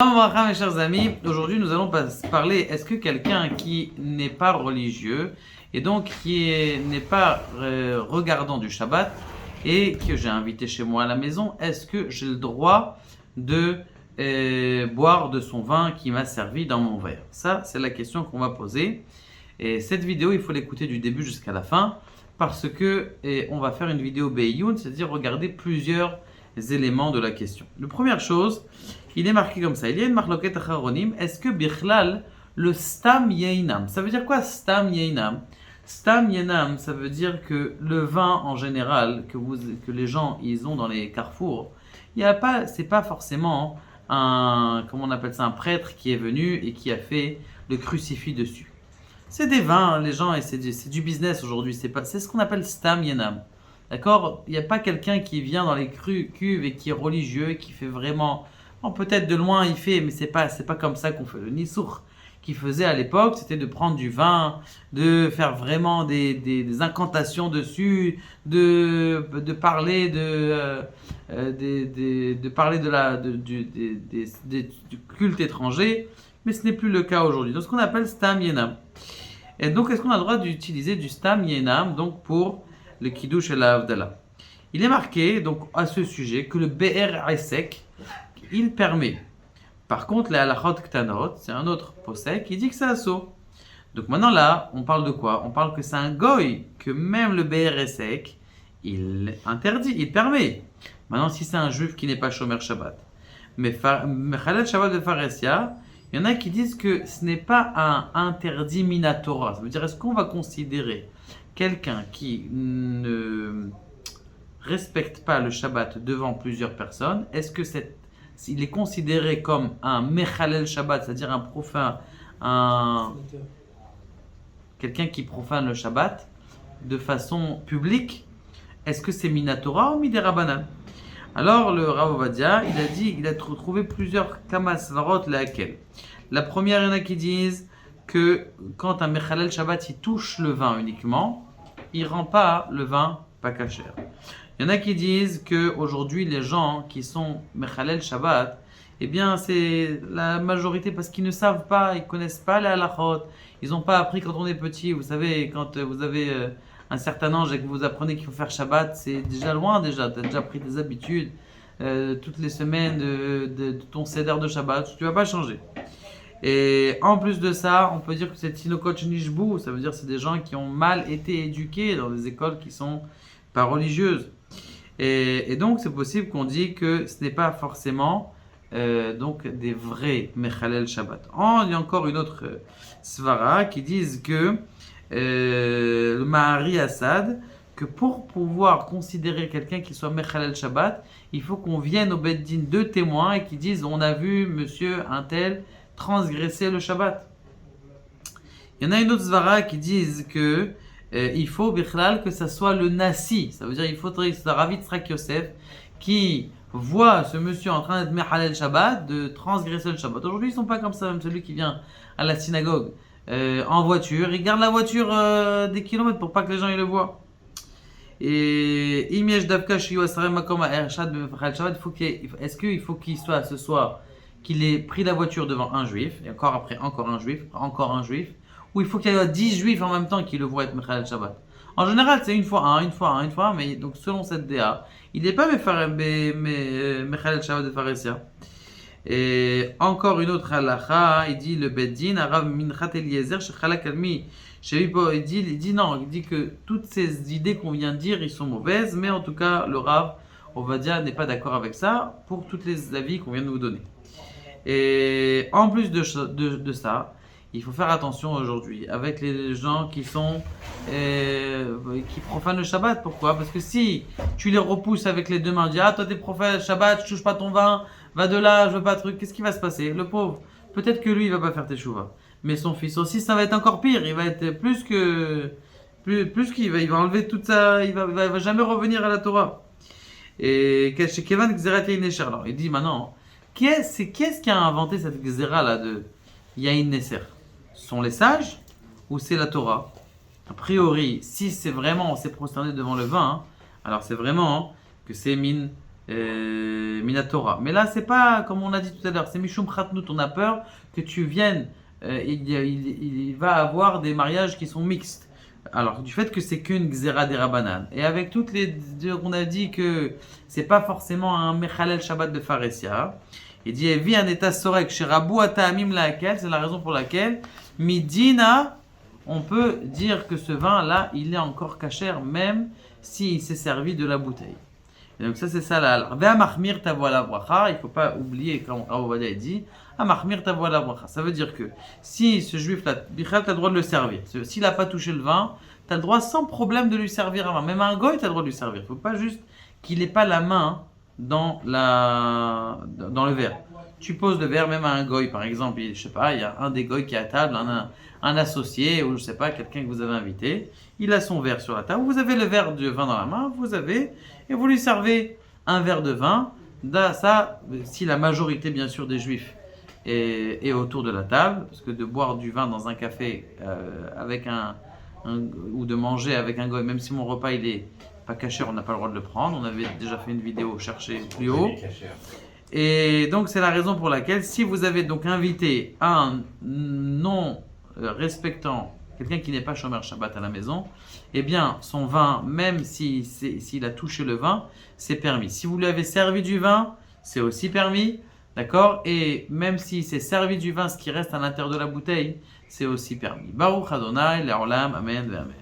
Bonjour mes chers amis, aujourd'hui nous allons parler, est-ce que quelqu'un qui n'est pas religieux et donc qui n'est pas regardant du Shabbat et que j'ai invité chez moi à la maison, est-ce que j'ai le droit de boire de son vin qui m'a servi dans mon verre? Ça c'est la question qu'on va poser et cette vidéo il faut l'écouter du début jusqu'à la fin parce que on va faire une vidéo Beyoun, c'est-à-dire regarder plusieurs éléments de la question. La première chose, il est marqué comme ça. Il y a une marloquette acharonim. Est-ce que bichlal, le stam yeinam, ça veut dire quoi stam yeinam? Stam yeinam, ça veut dire que le vin en général que les gens ils ont dans les carrefours, il y a pas, c'est pas forcément un, comment on appelle ça, un prêtre qui est venu et qui a fait le crucifix dessus. C'est des vins, les gens, et c'est du business aujourd'hui. C'est ce qu'on appelle stam yeinam. D'accord? Il n'y a pas quelqu'un qui vient dans les cuves et qui est religieux, qui fait vraiment. Bon, peut-être de loin il fait, mais c'est pas comme ça qu'on fait. Le Nissour qu'il faisait à l'époque, c'était de prendre du vin, de faire vraiment des incantations dessus, de parler de parler du culte étranger, mais ce n'est plus le cas aujourd'hui. Donc ce qu'on appelle Stam Yenam. Et donc est-ce qu'on a le droit d'utiliser du Stam Yenam donc pour le Kiddush et la Havdalah? Il est marqué donc à ce sujet que le BR Esek il permet. Par contre, les halachot ktanot, c'est un autre posek qui dit que c'est assaut. Donc maintenant là, on parle de quoi? On parle que c'est un goy, que même le BRSEC, il interdit, il permet. Maintenant, si c'est un juif qui n'est pas Shomer Shabbat, mais Mechalel Shabbat de Pharesia, il y en a qui disent que ce n'est pas un interdit minatora. Ça veut dire, est-ce qu'on va considérer quelqu'un qui ne respecte pas le Shabbat devant plusieurs personnes, est-ce que il est considéré comme un Mechalel Shabbat, c'est-à-dire un profane, quelqu'un qui profane le Shabbat de façon publique, est-ce que c'est Minatora ou Miderabanan? Alors le Rav Ovadia, il a trouvé plusieurs Kamas Varot laquelle. La première, il y en a qui disent que quand un Mechalel Shabbat il touche le vin uniquement, il rend pas le vin pas kasher. Il y en a qui disent que aujourd'hui les gens qui sont Mechalel Shabbat, eh bien c'est la majorité parce qu'ils ne savent pas, ils connaissent pas les halachot, ils n'ont pas appris quand on est petit. Vous savez, quand vous avez un certain âge et que vous apprenez qu'il faut faire Shabbat, c'est déjà loin déjà, tu as déjà pris des habitudes toutes les semaines de ton seder de Shabbat, tu vas pas changer. Et en plus de ça, on peut dire que c'est Tinokot Nishbu, ça veut dire que c'est des gens qui ont mal été éduqués dans des écoles qui sont pas religieuses. Et donc, c'est possible qu'on dise que ce n'est pas forcément donc des vrais Mechalel Shabbat. Il y a encore une autre svara qui disent que le Mahari Assad, que pour pouvoir considérer quelqu'un qui soit Mechalel Shabbat, il faut qu'on vienne au Beddin deux témoins et qui disent on a vu monsieur un tel transgresser le Shabbat. Il y en a une autre svara qui disent que il faut bichlal que ça soit le nasi, ça veut dire il faudrait que ce soit Rav Yitzhak Yosef qui voit ce monsieur en train d'être Mechalel Shabbat, de transgresser le Shabbat. Aujourd'hui ils sont pas comme ça, même celui qui vient à la synagogue en voiture, il garde la voiture des kilomètres pour pas que les gens ils le voient. Et Imiesh Davka Shiyu Asarem Makom Ershad Mechalel Shabbat, est-ce qu'il faut qu'il soit ce soir qu'il ait pris la voiture devant un juif et encore après encore un juif, ou il faut qu'il y ait 10 juifs en même temps qui le voient être Mechalel Shabbat. En général, c'est une fois un, mais donc selon cette DA, il n'est pas Mechalel Shabbat de Pharesia. Et encore une autre halacha, il dit le Beddin, Arav Minchat Eliezer, Shechalak Almi, il dit non, il dit que toutes ces idées qu'on vient de dire, ils sont mauvaises, mais en tout cas, le Rav Ovadia n'est pas d'accord avec ça pour toutes les avis qu'on vient de vous donner. Et en plus de ça, il faut faire attention aujourd'hui avec les gens qui sont qui profanent le Shabbat. Pourquoi? Parce que si tu les repousses avec les deux mains, dis ah toi t'es profane Shabbat, je touche pas ton vin, va de là, je veux pas de truc. Qu'est-ce qui va se passer? Le pauvre, peut-être que lui il va pas faire tes chouvas, mais son fils aussi ça va être encore pire. Il va être plus qu'il va, il va enlever toute ça, il va jamais revenir à la Torah. Et chez Kevin Xerat Yain alors il dit maintenant qu'est-ce qui a inventé cette Xera là de Yain Nesher? Ce sont les sages ou c'est la Torah? A priori, si c'est vraiment on s'est prosterné devant le vin, alors c'est vraiment que c'est min Minatora. Mais là, c'est pas comme on a dit tout à l'heure, c'est Mishum Khatnout. On a peur que tu viennes, il va avoir des mariages qui sont mixtes. Alors, du fait que c'est qu'une Xera des Rabbanan, et avec toutes les deux, on a dit que c'est pas forcément un Mechalel Shabbat de Pharesia, il dit, vit un état sorek chez Rabou Ataamim laquelle, c'est la raison pour laquelle, Midina, on peut dire que ce vin-là, il est encore cachère, même s'il s'est servi de la bouteille. Et donc ça, c'est ça là. Ve'amachmir tavo la bracha, il ne faut pas oublier, comme Rav Ovadia dit, amachmir tavo la bracha. Ça veut dire que si ce juif-là, tu as le droit de le servir. S'il n'a pas touché le vin, tu as le droit sans problème de lui servir un vin. Même un goy, tu as le droit de lui servir. Il ne faut pas juste qu'il n'ait pas la main dans le verre. Tu poses le verre même à un goy, par exemple, je sais pas, il y a un des goys qui est à table, un associé ou je sais pas, quelqu'un que vous avez invité, il a son verre sur la table, vous avez le verre de vin dans la main, et vous lui servez un verre de vin. Ça, si la majorité bien sûr des juifs est autour de la table, parce que de boire du vin dans un café avec ou de manger avec un goy, même si mon repas il est pas caché, on n'a pas le droit de le prendre. On avait déjà fait une vidéo chercher plus haut. Et donc c'est la raison pour laquelle si vous avez donc invité un non respectant, quelqu'un qui n'est pas Shomer Shabbat à la maison, eh bien son vin, même s'il a touché le vin, c'est permis. Si vous lui avez servi du vin, c'est aussi permis, d'accord? Et même s'il s'est servi du vin, ce qui reste à l'intérieur de la bouteille, c'est aussi permis. Baruch Adonai, Le'olam, Amen, Amen.